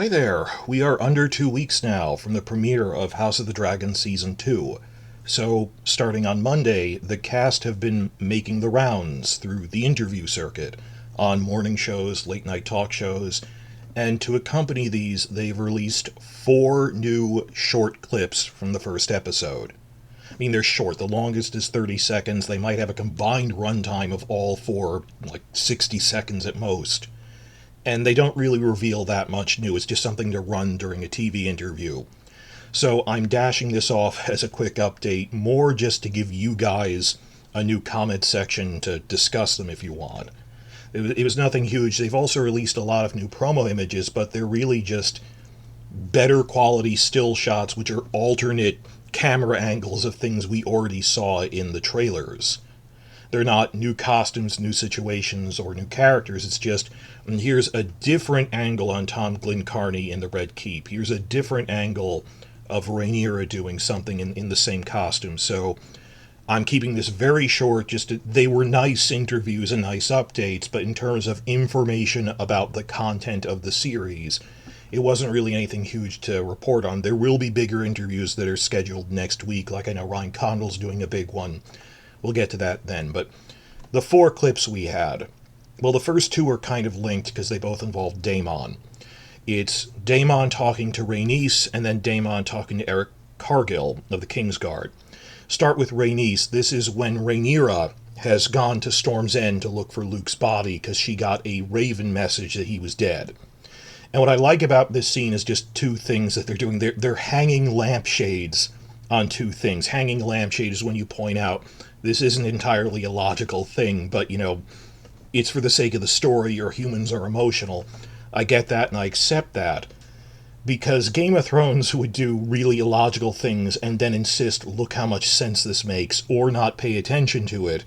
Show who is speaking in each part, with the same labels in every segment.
Speaker 1: Hi there. We are under 2 weeks now from the premiere of House of the Dragon Season 2. So, starting on Monday, the cast have been making the rounds through the interview circuit on morning shows, late night talk shows, and to accompany these, they've released 4 new short clips from the first episode. I mean, they're short. The longest is 30 seconds. They might have a combined runtime of all four, like 60 seconds at most. And they don't really reveal that much new. It's just something to run during a TV interview. So I'm dashing this off as a quick update, more just to give you guys a new comment section to discuss them if you want. It was nothing huge. They've also released a lot of new promo images, but they're really just better quality still shots, which are alternate camera angles of things we already saw in the trailers. They're not new costumes, new situations, or new characters. It's just, here's a different angle on Tom Glencarny in the Red Keep. Here's a different angle of Rhaenyra doing something in the same costume. So I'm keeping this very short. They were nice interviews and nice updates, but in terms of information about the content of the series, it wasn't really anything huge to report on. There will be bigger interviews that are scheduled next week, like I know Ryan Condal's doing a big one. We'll get to that then, but the 4 clips we had, well, the first 2 are kind of linked because they both involve Daemon. It's Daemon talking to Rhaenys, and then Daemon talking to Eric Cargill of the Kingsguard. Start with Rhaenys. This is when Rhaenyra has gone to Storm's End to look for Luke's body because she got a Raven message that he was dead. And what I like about this scene is just 2 things that they're doing. They're hanging lampshades on 2 things. Hanging lampshade is when you point out this isn't entirely a logical thing, but, it's for the sake of the story, or humans are emotional. I get that, and I accept that. Because Game of Thrones would do really illogical things and then insist, look how much sense this makes, or not pay attention to it.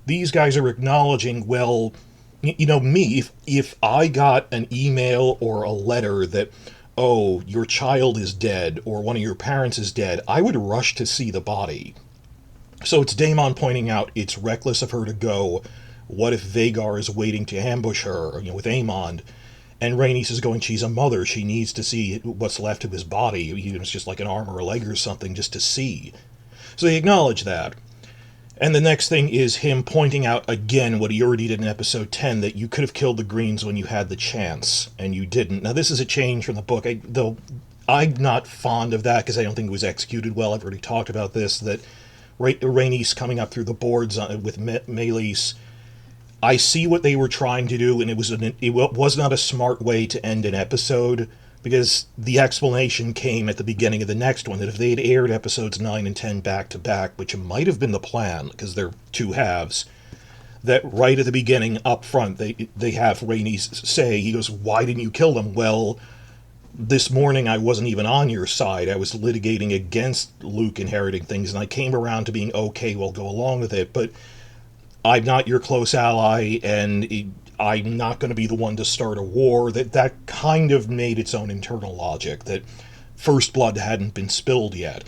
Speaker 1: These guys are acknowledging, well, me, if I got an email or a letter that, oh, your child is dead, or one of your parents is dead, I would rush to see the body. So it's Daemon pointing out it's reckless of her to go. What if Vhagar is waiting to ambush her, with Aemond? And Rhaenys is going, she's a mother. She needs to see what's left of his body. Even if it's just like an arm or a leg or something, just to see. So they acknowledge that. And the next thing is him pointing out again what he already did in episode 10, that you could have killed the Greens when you had the chance, and you didn't. Now, this is a change from the book, though I'm not fond of that because I don't think it was executed well. I've already talked about this, that Rhaenys coming up through the boards with Meleys. I see what they were trying to do, and it was not a smart way to end an episode, because the explanation came at the beginning of the next one, that if they had aired episodes 9 and 10 back-to-back, which might have been the plan, because they're 2 halves, that right at the beginning, up front, they have Rhaenys say, he goes, why didn't you kill them? Well, this morning I wasn't even on your side. I was litigating against Luke inheriting things, and I came around to being, okay, we'll go along with it, but I'm not your close ally, and I'm not going to be the one to start a war. That kind of made its own internal logic, that first blood hadn't been spilled yet.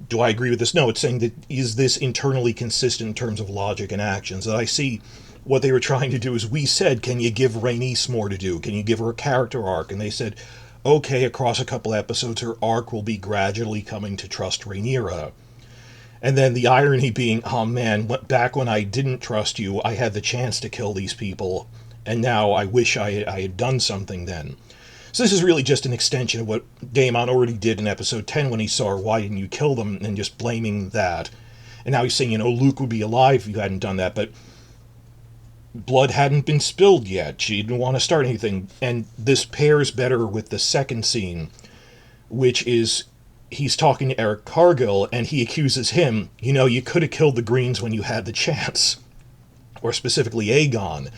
Speaker 1: Do I agree with this? No, it's saying that is this internally consistent in terms of logic and actions? That I see what they were trying to do is, we said, can you give Rhaenys more to do? Can you give her a character arc? And they said, okay, across a couple episodes, her arc will be gradually coming to trust Rhaenyra. And then the irony being, oh man, back when I didn't trust you, I had the chance to kill these people, and now I wish I had done something then. So this is really just an extension of what Daemon already did in episode 10 when he saw her, why didn't you kill them, and just blaming that. And now he's saying, Luke would be alive if you hadn't done that, but blood hadn't been spilled yet. She didn't want to start anything. And this pairs better with the second scene, which is he's talking to Eric Cargill, and he accuses him, you could have killed the Greens when you had the chance. Or specifically Aegon.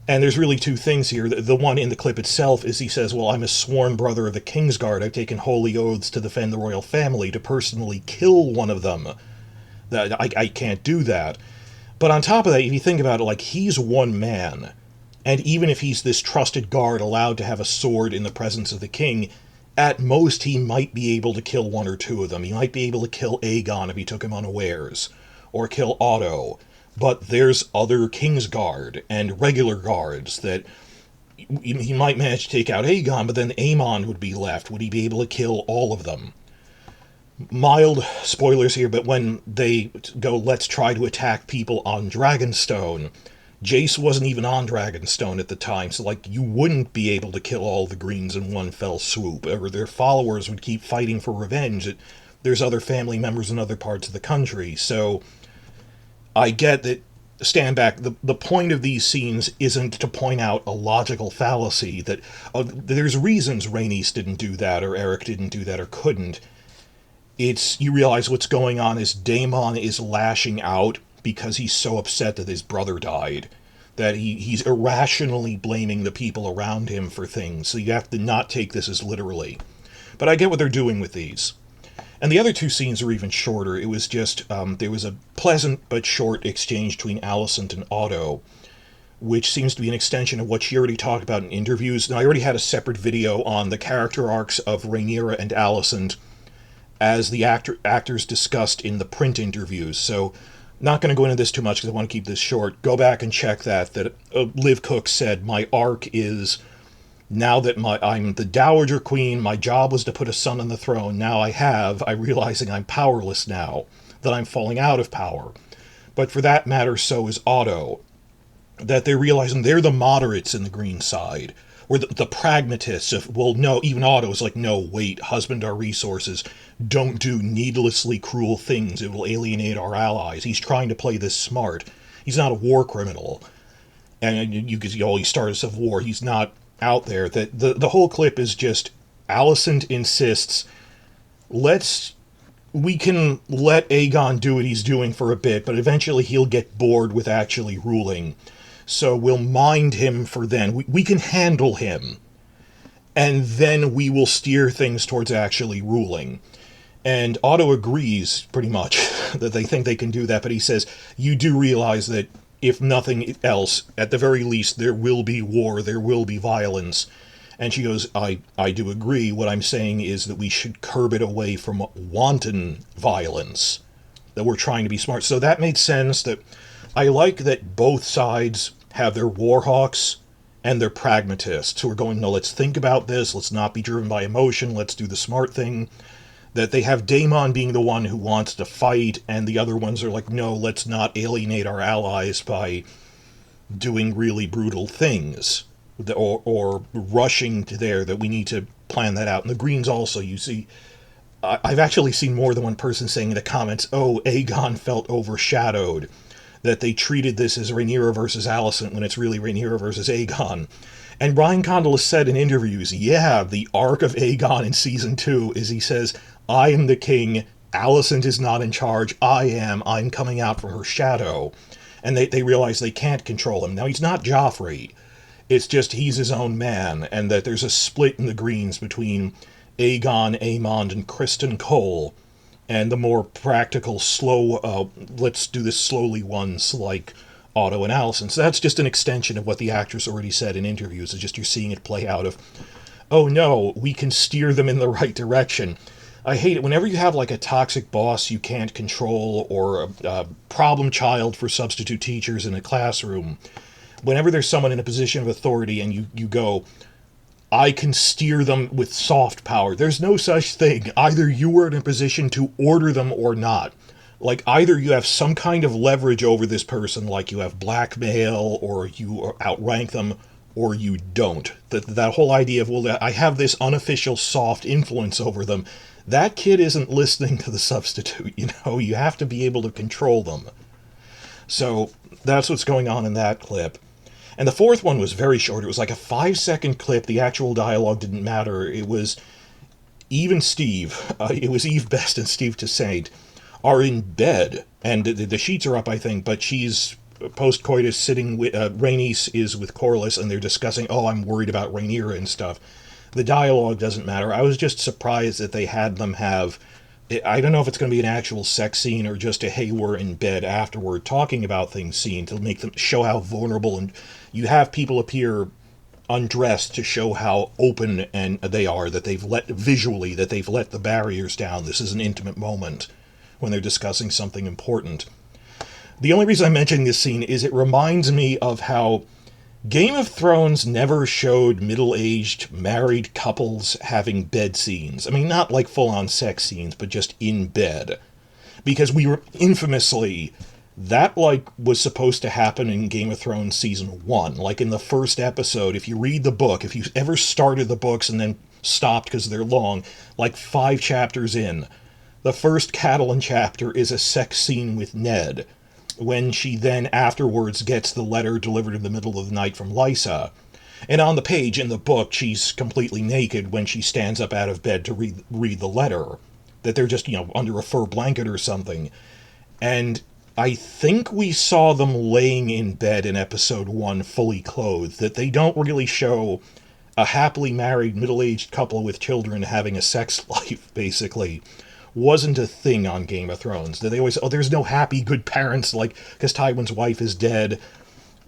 Speaker 1: And there's really 2 things here. The one in the clip itself is he says, well, I'm a sworn brother of the Kingsguard. I've taken holy oaths to defend the royal family. To personally kill one of them, I can't do that. But on top of that, if you think about it, he's one man. And even if he's this trusted guard allowed to have a sword in the presence of the king, at most he might be able to kill 1 or 2 of them. He might be able to kill Aegon if he took him unawares. Or kill Otto. But there's other Kingsguard and regular guards that he might manage to take out Aegon, but then Aemon would be left. Would he be able to kill all of them? Mild spoilers here, but when they go, let's try to attack people on Dragonstone, Jace wasn't even on Dragonstone at the time, so, like, you wouldn't be able to kill all the Greens in one fell swoop, or their followers would keep fighting for revenge. There's other family members in other parts of the country, so I get that. Stand back. The point of these scenes isn't to point out a logical fallacy that there's reasons Rhaenys didn't do that, or Eric didn't do that, or couldn't. It's, you realize what's going on is Daemon is lashing out because he's so upset that his brother died, that he's irrationally blaming the people around him for things, so you have to not take this as literally. But I get what they're doing with these. And the other two scenes are even shorter. It was just, there was a pleasant but short exchange between Alicent and Otto, which seems to be an extension of what she already talked about in interviews. Now, I already had a separate video on the character arcs of Rhaenyra and Alicent as the actors discussed in the print interviews, so not going to go into this too much because I want to keep this short. Go back and check that Liv Cook said, my arc is, now that I'm the Dowager Queen, my job was to put a son on the throne. Now I'm realizing I'm powerless now, that I'm falling out of power. But for that matter, so is Otto. That they're realizing they're the moderates in the green side, or the pragmatists of, well, no, even Otto is like, no, wait, husband our resources, don't do needlessly cruel things, it will alienate our allies. He's trying to play this smart. He's not a war criminal. And you could see, he started a civil war, he's not out there. That the whole clip is just Alicent insists, we can let Aegon do what he's doing for a bit, but eventually he'll get bored with actually ruling. So we'll mind him for then. We can handle him. And then we will steer things towards actually ruling. And Otto agrees, pretty much, that they think they can do that, but he says, you do realize that if nothing else, at the very least, there will be war, there will be violence. And she goes, I do agree. What I'm saying is that we should curb it away from wanton violence, that we're trying to be smart. So that made sense. That I like that both sides have their warhawks and their pragmatists who are going, no, let's think about this, let's not be driven by emotion, let's do the smart thing. That they have Daemon being the one who wants to fight, and the other ones are like, no, let's not alienate our allies by doing really brutal things, or rushing to there, that we need to plan that out. And the Greens also, you see, I've actually seen more than one person saying in the comments, oh, Aegon felt overshadowed, that they treated this as Rhaenyra versus Alicent when it's really Rhaenyra versus Aegon. And Ryan Condal has said in interviews, yeah, the arc of Aegon in Season 2 is he says, I am the king, Alicent is not in charge, I'm coming out from her shadow. And they realize they can't control him. Now, he's not Joffrey, it's just he's his own man, and that there's a split in the Greens between Aegon, Aemond, and Criston Cole, and the more practical, slow, let's do this slowly ones like Otto and Alicent. So that's just an extension of what the actress already said in interviews. It's just you're seeing it play out of, oh no, we can steer them in the right direction. I hate it whenever you have like a toxic boss you can't control, or a problem child for substitute teachers in a classroom. Whenever there's someone in a position of authority and you go, I can steer them with soft power. There's no such thing. Either you are in a position to order them or not. Like, either you have some kind of leverage over this person, like you have blackmail, or you outrank them, or you don't. That whole idea of, well, I have this unofficial soft influence over them. That kid isn't listening to the substitute, you have to be able to control them. So that's what's going on in that clip. And the fourth one was very short. It was like a 5-second clip. The actual dialogue didn't matter. It was Eve and Steve. It was Eve Best and Steve Toussaint are in bed. And the sheets are up, I think, but she's post-coitus sitting with, Rhaenys is with Corlys, and they're discussing, oh, I'm worried about Rhaenyra and stuff. The dialogue doesn't matter. I was just surprised that they had them have, I don't know if it's going to be an actual sex scene or just a, hey, we're in bed afterward talking about things scene to make them show how vulnerable, and you have people appear undressed to show how open and they are, that they've let the barriers down. This is an intimate moment when they're discussing something important. The only reason I'm mentioning this scene is it reminds me of how Game of Thrones never showed middle-aged married couples having bed scenes. I mean, not like full-on sex scenes, but just in bed. Because we were infamously, that like was supposed to happen in Game of Thrones season 1. Like in the first episode, if you read the book, if you ever started the books and then stopped because they're long, like 5 chapters in, the first Catelyn chapter is a sex scene with Ned, when she then afterwards gets the letter delivered in the middle of the night from Lysa. And on the page in the book, she's completely naked when she stands up out of bed to read the letter. That they're just, under a fur blanket or something. And I think we saw them laying in bed in episode 1 fully clothed. That they don't really show a happily married middle-aged couple with children having a sex life, basically. Wasn't a thing on Game of Thrones. They always, there's no happy good parents, like, because Tywin's wife is dead.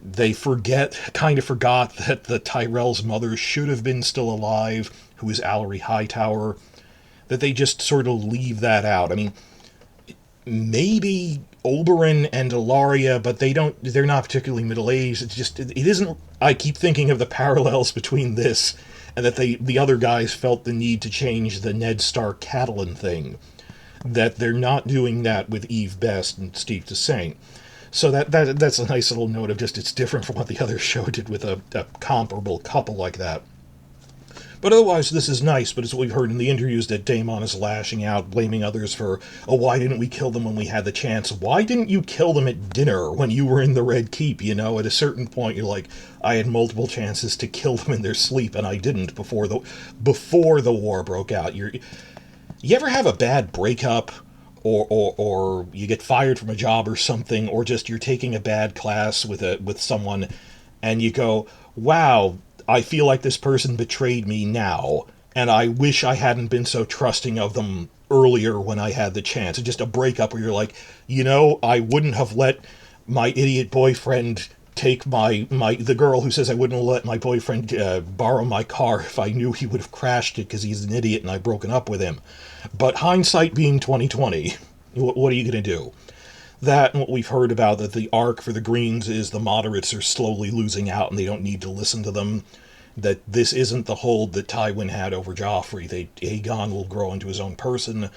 Speaker 1: They kind of forgot that the Tyrell's mother should have been still alive, who is Allery Hightower. That they just sort of leave that out. I mean, maybe Oberyn and Ilaria, but they're not particularly middle-aged. It's just, it isn't, I keep thinking of the parallels between this and that the other guys felt the need to change the Ned Stark Catelyn thing. That they're not doing that with Eve Best and Steve DeSaint. So that's a nice little note of just it's different from what the other show did with a comparable couple like that. But otherwise, this is nice, but it's what we've heard in the interviews that Daemon is lashing out, blaming others for, oh, why didn't we kill them when we had the chance? Why didn't you kill them at dinner when you were in the Red Keep, At a certain point, you're like, I had multiple chances to kill them in their sleep, and I didn't before the war broke out. You ever have a bad breakup, or you get fired from a job or something, or just you're taking a bad class with someone, and you go, wow, I feel like this person betrayed me now, and I wish I hadn't been so trusting of them earlier when I had the chance. It's just a breakup where you're like, I wouldn't have let my idiot boyfriend take the girl who says I wouldn't let my boyfriend borrow my car if I knew he would have crashed it because he's an idiot and I've broken up with him. But hindsight being 2020, what are you going to do? That and what we've heard about, that the arc for the Greens is the moderates are slowly losing out and they don't need to listen to them. That this isn't the hold that Tywin had over Joffrey. Aegon will grow into his own person.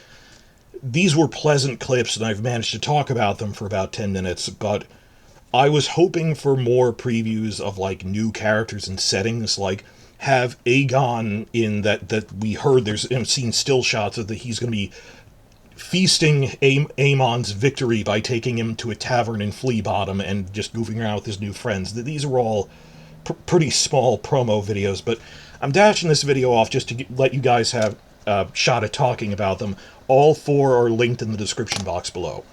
Speaker 1: These were pleasant clips, and I've managed to talk about them for about 10 minutes, but I was hoping for more previews of, like, new characters and settings, like, have Aegon in that we heard there's, seen still shots of that he's going to be feasting Aemon's victory by taking him to a tavern in Flea Bottom and just goofing around with his new friends. These are all pretty small promo videos, but I'm dashing this video off just to let you guys have a shot at talking about them. All 4 are linked in the description box below.